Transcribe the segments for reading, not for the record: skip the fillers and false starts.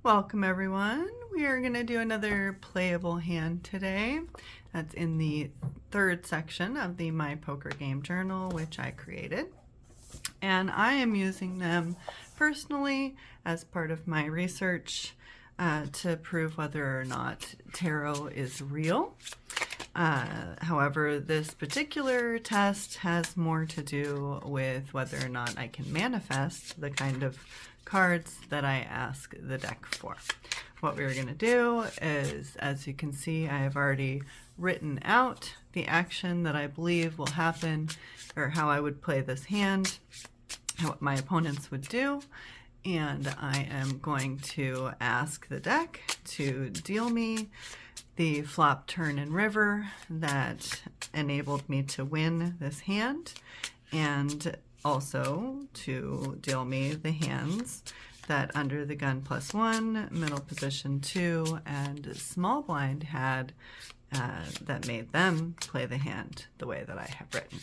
Welcome everyone. We are going to do another playable hand today. That's in the third section of the My Poker Game Journal, which I created. And I am using them personally as part of my research to prove whether or not tarot is real. However, this particular test has more to do with whether or not I can manifest the kind of cards that I ask the deck for. What we're going to do is, as you can see, I have already written out the action that I believe will happen, or how I would play this hand, what my opponents would do, and I am going to ask the deck to deal me the flop, turn, and river that enabled me to win this hand, and also to deal me the hands that under the gun +1, middle position 2, and small blind had that made them play the hand the way that I have written.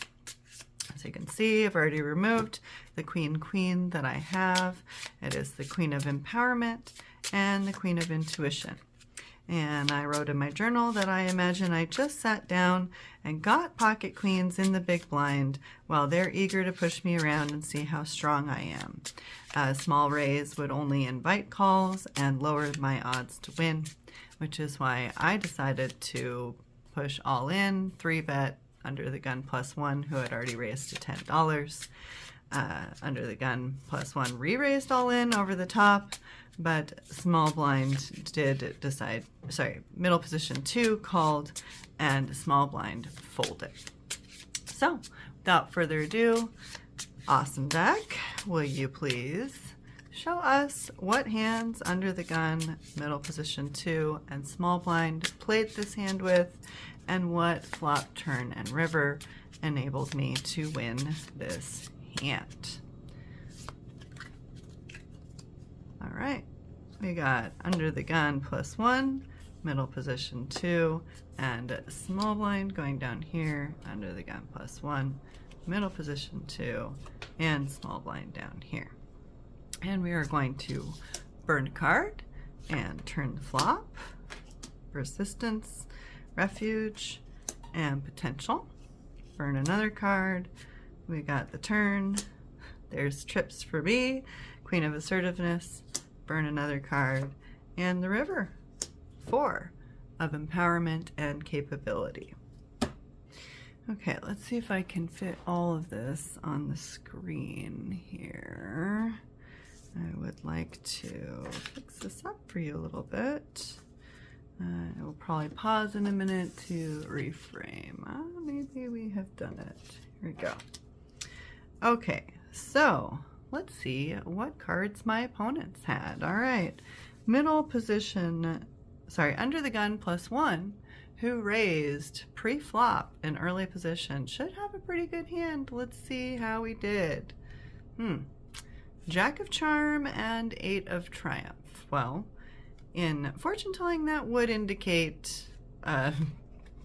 As you can see, I've already removed the queen that I have. It is the Queen of Empowerment and the Queen of Intuition. And I wrote in my journal that I imagine I just sat down and got pocket queens in the big blind while they're eager to push me around and see how strong I am. Small raise would only invite calls and lowered my odds to win, which is why I decided to push all in, 3-bet under the gun +1, who had already raised to $10. Under the gun +1 re-raised all in over the top, but small blind did decide, middle position 2 called and small blind folded. So without further ado, awesome deck, will you please show us what hands under the gun, middle position 2, and small blind played this hand with, and what flop, turn, and river enabled me to win this hand. All right, we got under the gun +1, middle position 2, and small blind going down here, under the gun +1, middle position 2, and small blind down here. And we are going to burn a card and turn the flop, persistence, refuge, and potential. Burn another card. We got the turn. There's trips for me, Queen of Assertiveness, burn another card, and the river, 4 of empowerment and capability. Okay, let's see if I can fit all of this on the screen here. I would like to fix this up for you a little bit. I will probably pause in a minute to reframe. Maybe we have done it. Here we go. Okay, so let's see what cards my opponents had. All right, middle position, under the gun +1, who raised pre-flop in early position, should have a pretty good hand. Let's see how we did. Jack of Charm and 8 of Triumph. Well, in fortune telling, that would indicate a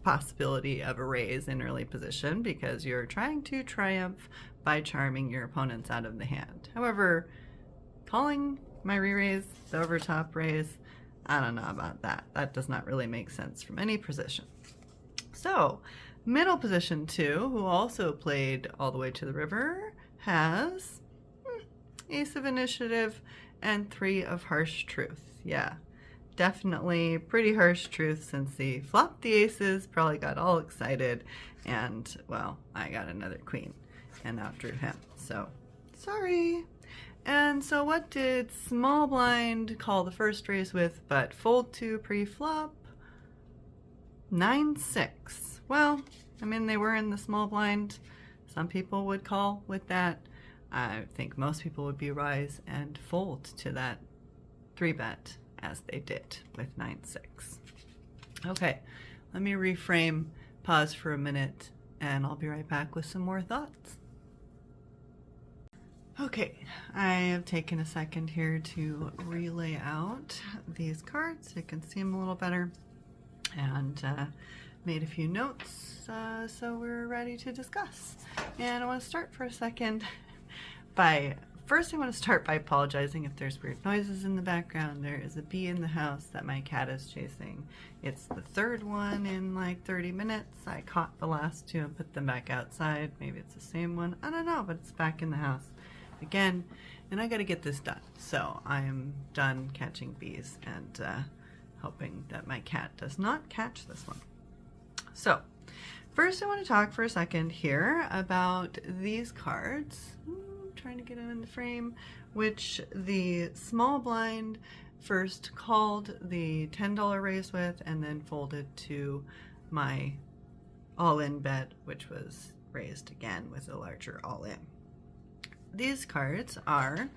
possibility of a raise in early position because you're trying to triumph by charming your opponents out of the hand. However, calling my re-raise the overtop raise, I don't know about that. That does not really make sense from any position. So, middle position 2, who also played all the way to the river, has Ace of Initiative and 3 of Harsh Truth. Yeah, definitely pretty harsh truth since he flopped the aces, probably got all excited, and, well, I got another queen and outdrew him. So, sorry. And so what did small blind call the first raise with but fold to pre-flop? 9-6. Well, I mean, they were in the small blind. Some people would call with that. I think most people would be rise and fold to that 3-bet as they did with 9-6. Okay, let me reframe, pause for a minute, and I'll be right back with some more thoughts. Okay, I have taken a second here to relay out these cards so you can see them a little better, and made a few notes so we're ready to discuss. And I want to start for a second by first I want to start by apologizing if there's weird noises in the background. There is a bee in the house that my cat is chasing. It's the third one in like 30 minutes. I caught the last two and put them back outside. Maybe it's the same one. I don't know, but it's back in the house again, and I got to get this done. So I am done catching bees and hoping that my cat does not catch this one. So first I want to talk for a second here about these cards. Trying to get them in the frame, which the small blind first called the $10 raise with and then folded to my all-in bet, which was raised again with a larger all-in. These cards are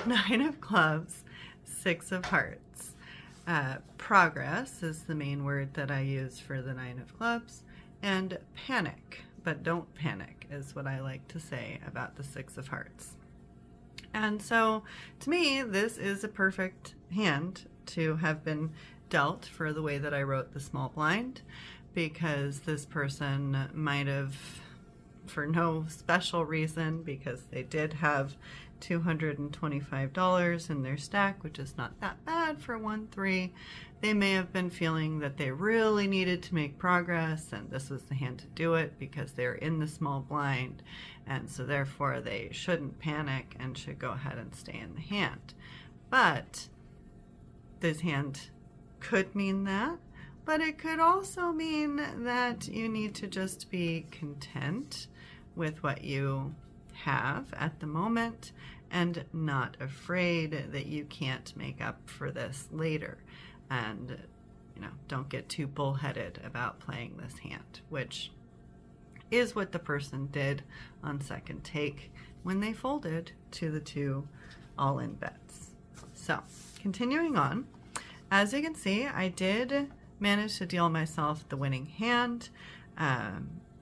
9 of clubs, 6 of hearts. Progress is the main word that I use for the 9 of clubs, and panic. But don't panic is what I like to say about the 6 of hearts. And so to me, this is a perfect hand to have been dealt for the way that I wrote the small blind, because this person might have, for no special reason, because they did have $225 in their stack, which is not that bad for 1-3. They may have been feeling that they really needed to make progress, and this was the hand to do it because they're in the small blind, and so therefore they shouldn't panic and should go ahead and stay in the hand. But this hand could mean that, but it could also mean that you need to just be content with what you have at the moment and not afraid that you can't make up for this later. And, you know, don't get too bullheaded about playing this hand, which is what the person did on second take when they folded to the 2 all-in bets. So, continuing on, as you can see, I did manage to deal myself the winning hand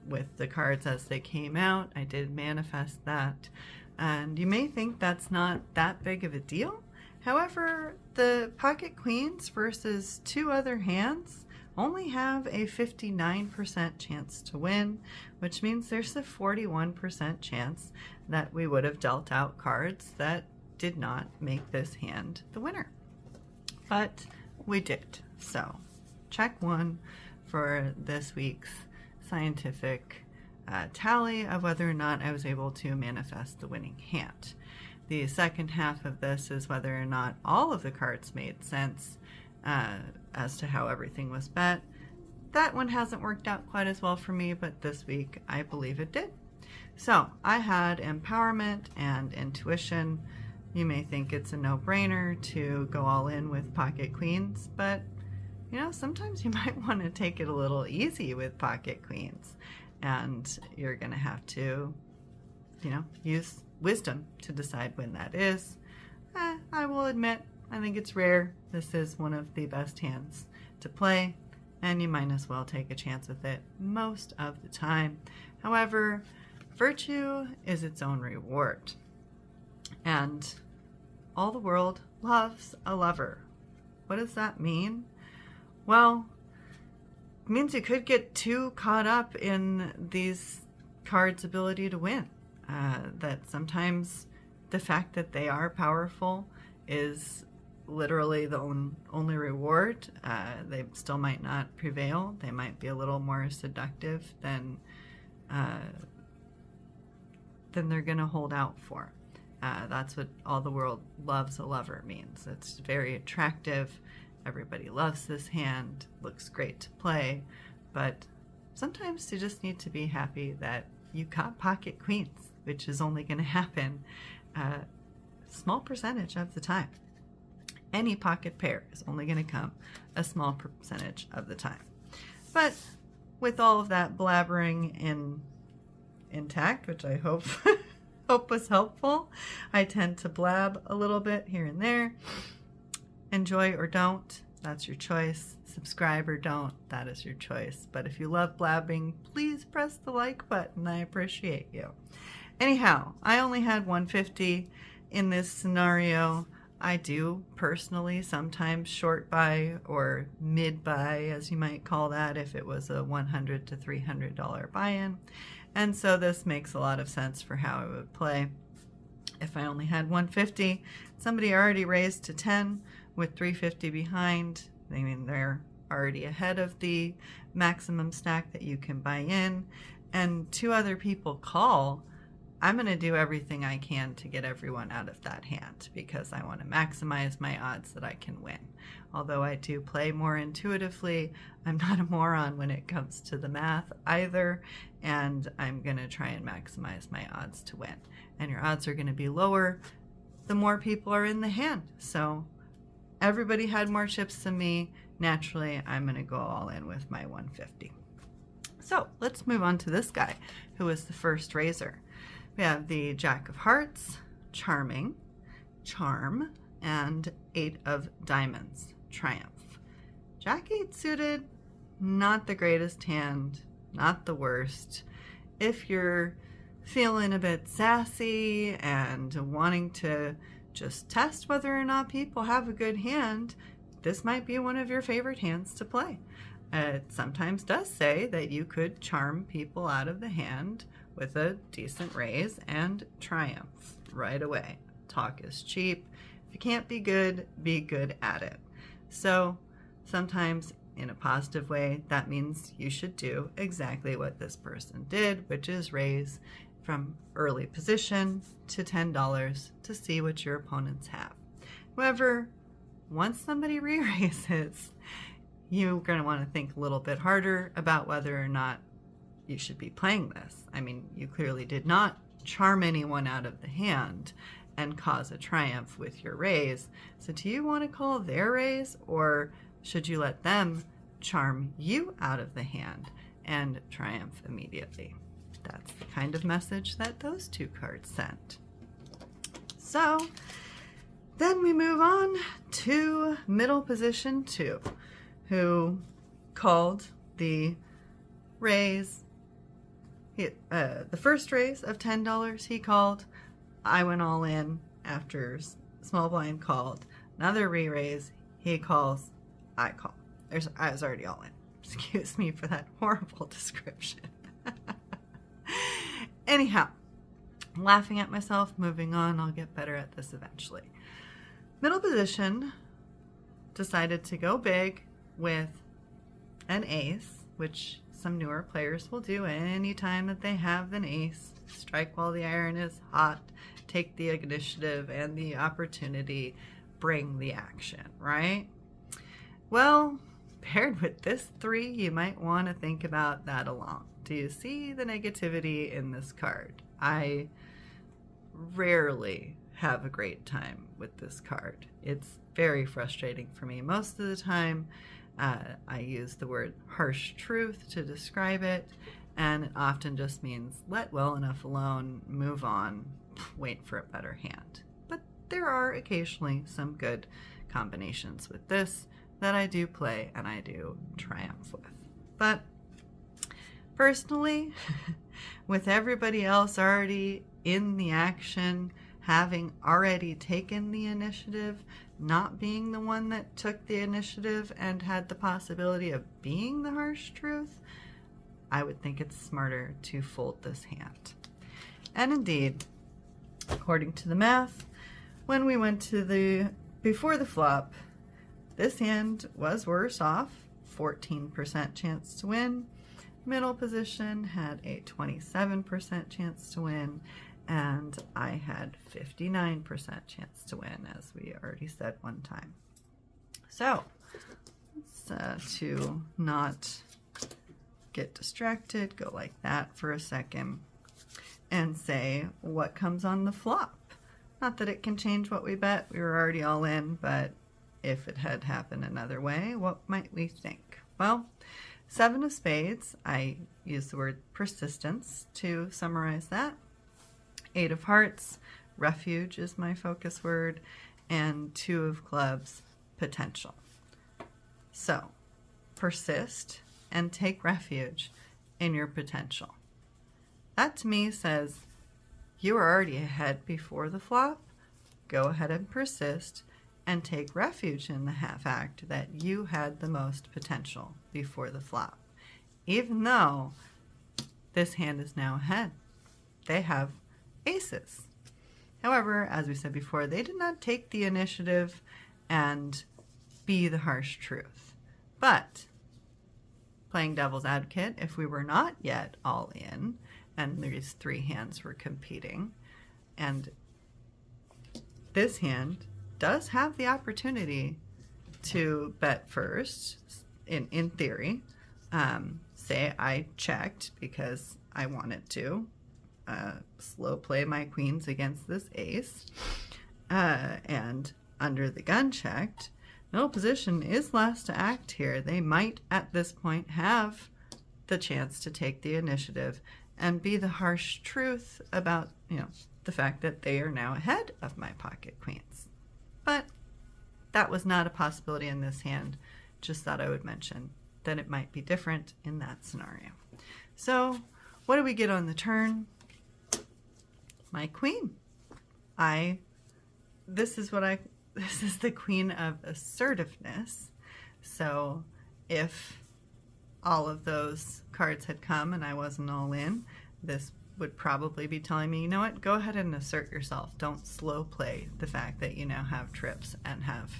with the cards as they came out. I did manifest that, and you may think that's not that big of a deal. However, the pocket queens versus 2 other hands only have a 59% chance to win, which means there's a 41% chance that we would have dealt out cards that did not make this hand the winner. But we did. So check 1 for this week's scientific tally of whether or not I was able to manifest the winning hand. The second half of this is whether or not all of the cards made sense as to how everything was bet. That one hasn't worked out quite as well for me, but this week I believe it did. So I had empowerment and intuition. You may think it's a no-brainer to go all in with pocket queens, but you know, sometimes you might want to take it a little easy with pocket queens, and you're going to have to, you know, use wisdom to decide when that is. I will admit, I think it's rare. This is one of the best hands to play, and you might as well take a chance with it most of the time. However, virtue is its own reward, and all the world loves a lover. What does that mean? Well, it means you could get too caught up in these cards' ability to win. That sometimes the fact that they are powerful is literally the only reward. They still might not prevail. They might be a little more seductive than they're going to hold out for. That's what all the world loves a lover means. It's very attractive. Everybody loves this hand. Looks great to play. But sometimes you just need to be happy that you got pocket queens, which is only going to happen a small percentage of the time. Any pocket pair is only going to come a small percentage of the time. But with all of that blabbering intact, which I hope was helpful, I tend to blab a little bit here and there. Enjoy or don't, that's your choice. Subscribe or don't, that is your choice. But if you love blabbing, please press the like button. I appreciate you. Anyhow, I only had 150 in this scenario. I do personally sometimes short buy or mid buy, as you might call that, if it was a $100 to $300 buy-in. And so this makes a lot of sense for how I would play. If I only had 150, somebody already raised to 10 with 350 behind. I mean, they're already ahead of the maximum stack that you can buy in, and 2 other people call. I'm going to do everything I can to get everyone out of that hand because I want to maximize my odds that I can win. Although I do play more intuitively, I'm not a moron when it comes to the math either, and I'm going to try and maximize my odds to win. And your odds are going to be lower the more people are in the hand. So everybody had more chips than me. Naturally, I'm going to go all in with my 150. So let's move on to this guy who was the first raiser. We have the Jack of Hearts, Charming, Charm, and 8 of Diamonds, Triumph. Jack 8 suited, not the greatest hand, not the worst. If you're feeling a bit sassy and wanting to just test whether or not people have a good hand, this might be one of your favorite hands to play. It sometimes does say that you could charm people out of the hand with a decent raise and triumph right away. Talk is cheap. If you can't be good at it. So sometimes in a positive way, that means you should do exactly what this person did, which is raise from early position to $10 to see what your opponents have. However, once somebody re-raises, you're going to want to think a little bit harder about whether or not you should be playing this. I mean, you clearly did not charm anyone out of the hand and cause a triumph with your raise. So do you want to call their raise, or should you let them charm you out of the hand and triumph immediately? That's the kind of message that those 2 cards sent. So then we move on to middle position 2, who called the raise. The first raise of $10 he called. I went all in after small blind called. Another re-raise, he calls, I call. I was already all in. Excuse me for that horrible description. Anyhow, laughing at myself, moving on. I'll get better at this eventually. Middle position decided to go big with an ace, which some newer players will do anytime that they have an ace. Strike while the iron is hot, take the initiative and the opportunity, bring the action, right? Well, paired with this 3, you might want to think about that along. Do you see the negativity in this card? I rarely have a great time with this card. It's very frustrating for me. Most of the time, I use the word harsh truth to describe it, and it often just means let well enough alone, move on, wait for a better hand. But there are occasionally some good combinations with this that I do play and I do triumph with. But personally, with everybody else already in the action, having already taken the initiative, not being the one that took the initiative and had the possibility of being the harsh truth, I would think it's smarter to fold this hand. And indeed, according to the math, when we went to before the flop, this hand was worse off, 14% chance to win. Middle position had a 27% chance to win, and I had 59% chance to win, as we already said one time. So, to not get distracted, go like that for a second and say what comes on the flop. Not that it can change what we bet, we were already all in, but if it had happened another way, what might we think? Well, 7 of spades, I use the word persistence to summarize that. 8 of hearts, refuge is my focus word, and 2 of clubs, potential. So, persist and take refuge in your potential. That to me says you were already ahead before the flop. Go ahead and persist and take refuge in the fact that you had the most potential before the flop. Even though this hand is now ahead. They have aces. However, as we said before, they did not take the initiative and be the harsh truth. But playing devil's advocate, if we were not yet all in and these three hands were competing, and this hand does have the opportunity to bet first, in theory. Say I checked because I wanted to slow play my queens against this ace, and under the gun checked, middle position is last to act here. They might at this point have the chance to take the initiative and be the harsh truth about, the fact that they are now ahead of my pocket queens. But that was not a possibility in this hand. Just thought I would mention that it might be different in that scenario. So what do we get on the turn? My queen. This is the queen of assertiveness. So if all of those cards had come and I wasn't all in, this would probably be telling me, you know what, go ahead and assert yourself. Don't slow play the fact that you now have trips and have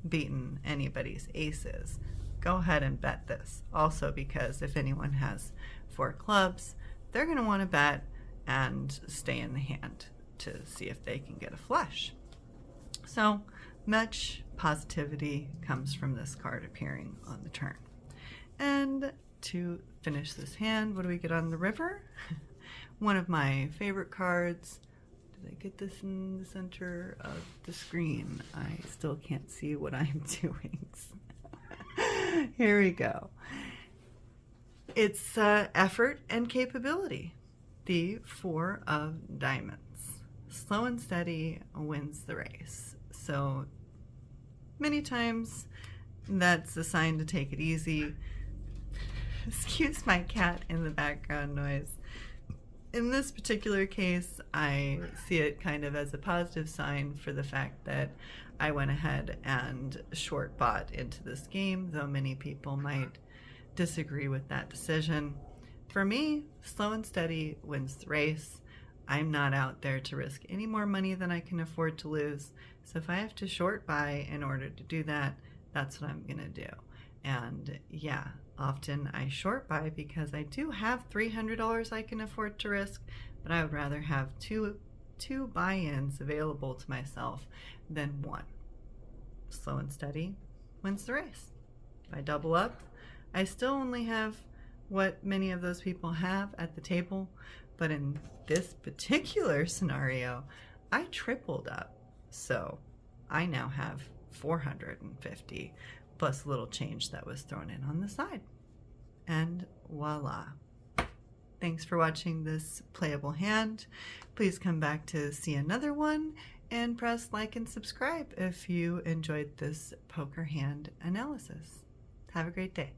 beaten anybody's aces. Go ahead and bet this. Also because if anyone has 4 clubs, they're going to want to bet and stay in the hand to see if they can get a flush. So much positivity comes from this card appearing on the turn. And to finish this hand, what do we get on the river? One of my favorite cards. Did I get this in the center of the screen? I still can't see what I'm doing. Here we go. It's effort and capability. The 4 of diamonds. Slow and steady wins the race. So many times that's a sign to take it easy. Excuse my cat in the background noise. In this particular case, I see it kind of as a positive sign for the fact that I went ahead and short bought into this game, though many people might disagree with that decision. For me, slow and steady wins the race. I'm not out there to risk any more money than I can afford to lose. So if I have to short buy in order to do that, that's what I'm gonna do. And yeah, often I short buy because I do have $300 I can afford to risk, but I would rather have two buy-ins available to myself than one. Slow and steady wins the race. If I double up, I still only have what many of those people have at the table, but in this particular scenario, I tripled up. So I now have 450 plus a little change that was thrown in on the side. And voila. Thanks for watching this playable hand. Please come back to see another one and press like and subscribe if you enjoyed this poker hand analysis. Have a great day.